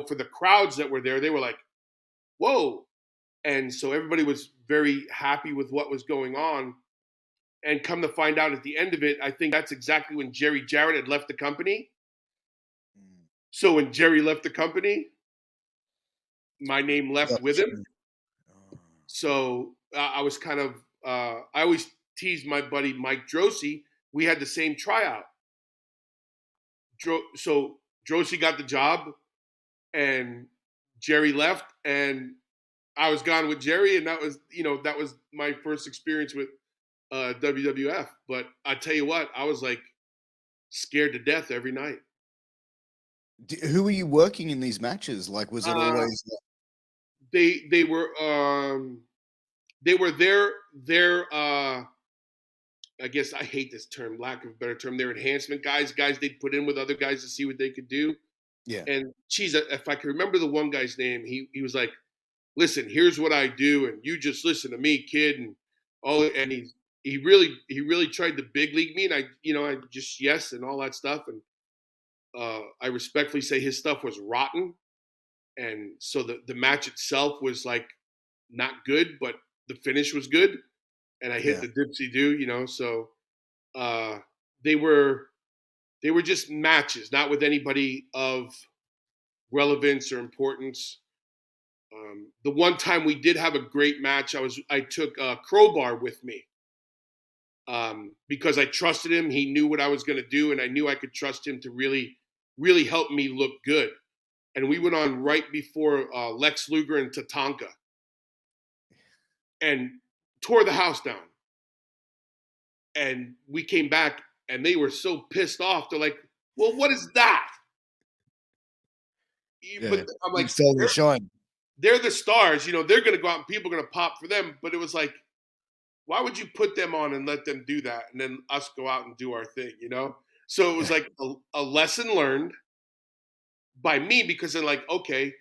for the crowds that were there, they were like, whoa. And so everybody was very happy with what was going on. And come to find out at the end of it, I think that's exactly when Jerry Jarrett had left the company. Mm. So when Jerry left the company, my name left with him. Oh. So I was kind of, I always teased my buddy Mike Drosy. We had the same tryout. So Drosy got the job and Jerry left and I was gone with Jerry. And that was my first experience with WWF. But I tell you what, I was like scared to death every night. Who were you working in these matches? Like, was it Uh, always? they they were their I guess I hate this term, lack of a better term. They're enhancement guys they'd put in with other guys to see what they could do. Yeah, And geez, if I can remember the one guy's name, he was like, "Listen, here's what I do, and you just listen to me, kid." And all, and he really tried to big league me, and I just yes and all that stuff. And I respectfully say his stuff was rotten, and so the match itself was like not good, but the finish was good, and I hit yeah. the dipsy do, so uh, they were just matches, not with anybody of relevance or importance. The one time we did have a great match, I took Crowbar with me because I trusted him. He knew what I was going to do, and I knew I could trust him to really, really help me look good. And we went on right before Lex Luger and Tatanka, and tore the house down. And we came back, and they were so pissed off. They're like, "Well, what is that?" Yeah, But I'm you like, stole the shine. they're the stars. They're going to go out and people are going to pop for them. But it was like, why would you put them on and let them do that, and then us go out and do our thing? So it was like a lesson learned by me because they're like, okay,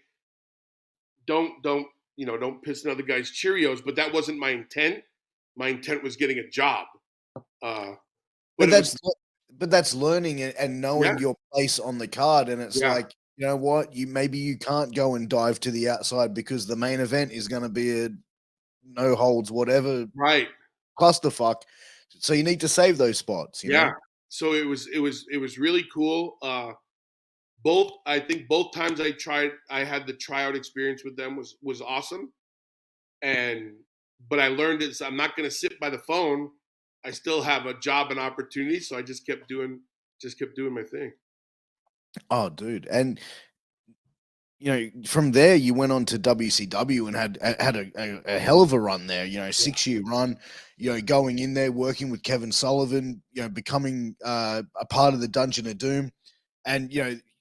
don't piss another guy's Cheerios. But that wasn't my intent. My intent was getting a job. Uh, but But it was, that's learning and yeah, knowing your place on the card, and it's yeah, like, you know what, maybe you can't go and dive to the outside because the main event is going to be a no holds whatever right, clusterfuck. So you need to save those spots, you yeah. know? So it was really cool. I think both times I had the tryout experience with them was awesome. And but I learned is I'm not going to sit by the phone. I still have a job and opportunity, so I just kept doing my thing. Oh, dude. And from there you went on to WCW and had a hell of a run there, Yeah. 6-year run, going in there, working with Kevin Sullivan, becoming a part of the Dungeon of Doom, and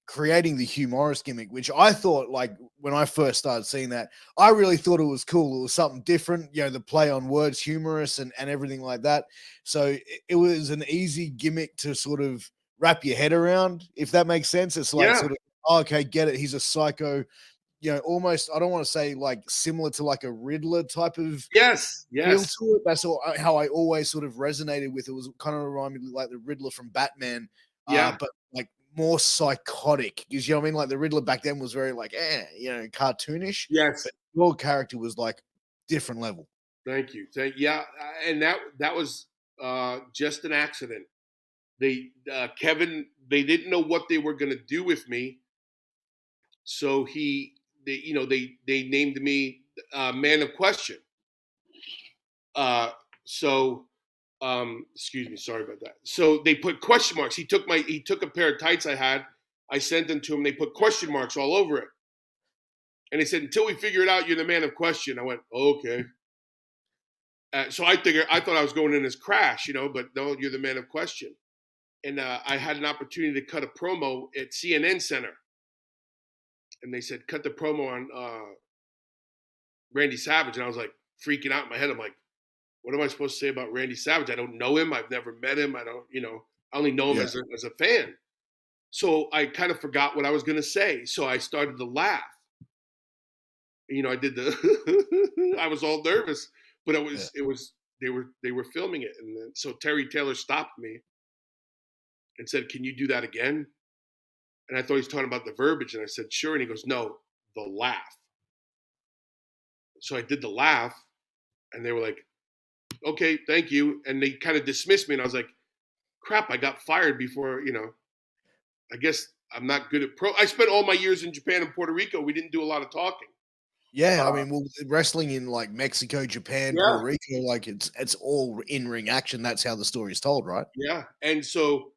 creating the Hugh Morris gimmick, which I thought, like, when I first started seeing that, I really thought it was cool. It was something different, the play on words, humorous, and everything like that. So it was an easy gimmick to sort of wrap your head around, if that makes sense. It's like Yeah. sort of, oh, okay, get it. He's a psycho, almost, I don't want to say like similar to like a Riddler type of Yes. feel Yes. to it. That's how I always sort of resonated with it. Was kind of reminded me like the Riddler from Batman, Yeah. but like more psychotic. Because you know what I mean? Like the Riddler back then was very like, cartoonish, Yes. but your character was like different level. Thank you. Yeah, and that was just an accident. Kevin, they didn't know what they were going to do with me, so they named me Man of Question. Uh, so excuse me, sorry about that. So they put question marks. He took a pair of tights I had. I sent them to him. They put question marks all over it, and they said, "Until we figure it out, you're the Man of Question." I went, "Okay." So I thought I was going in as Crash, but no, you're the Man of Question. And I had an opportunity to cut a promo at CNN Center, and they said cut the promo on Randy Savage, and I was like freaking out in my head. I'm like, what am I supposed to say about Randy Savage? I don't know him. I've never met him. I don't, I only know him Yeah. as a fan. So I kind of forgot what I was going to say. So I started to laugh. I did I was all nervous, but Yeah. they were filming it, and then, so Terry Taylor stopped me and said, "Can you do that again?" And I thought he was talking about the verbiage. And I said, sure. And he goes, no, the laugh. So I did the laugh, and they were like, okay, thank you. And they kind of dismissed me. And I was like, crap, I got fired before, I guess I'm not good at I spent all my years in Japan and Puerto Rico. We didn't do a lot of talking. Yeah, I Uh, mean, well, wrestling in like Mexico, Japan, yeah, Puerto Rico, like it's all in ring action. That's how the story is told, right? yeah. And so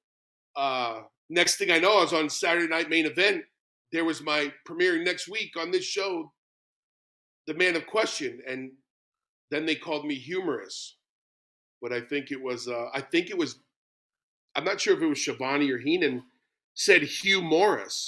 next thing I know, I was on Saturday Night Main Event. There was my premiering next week on this show, The Man of Question, and then they called me humorous. But I think it was, I'm not sure if it was Shivani or Heenan said Hugh Morris.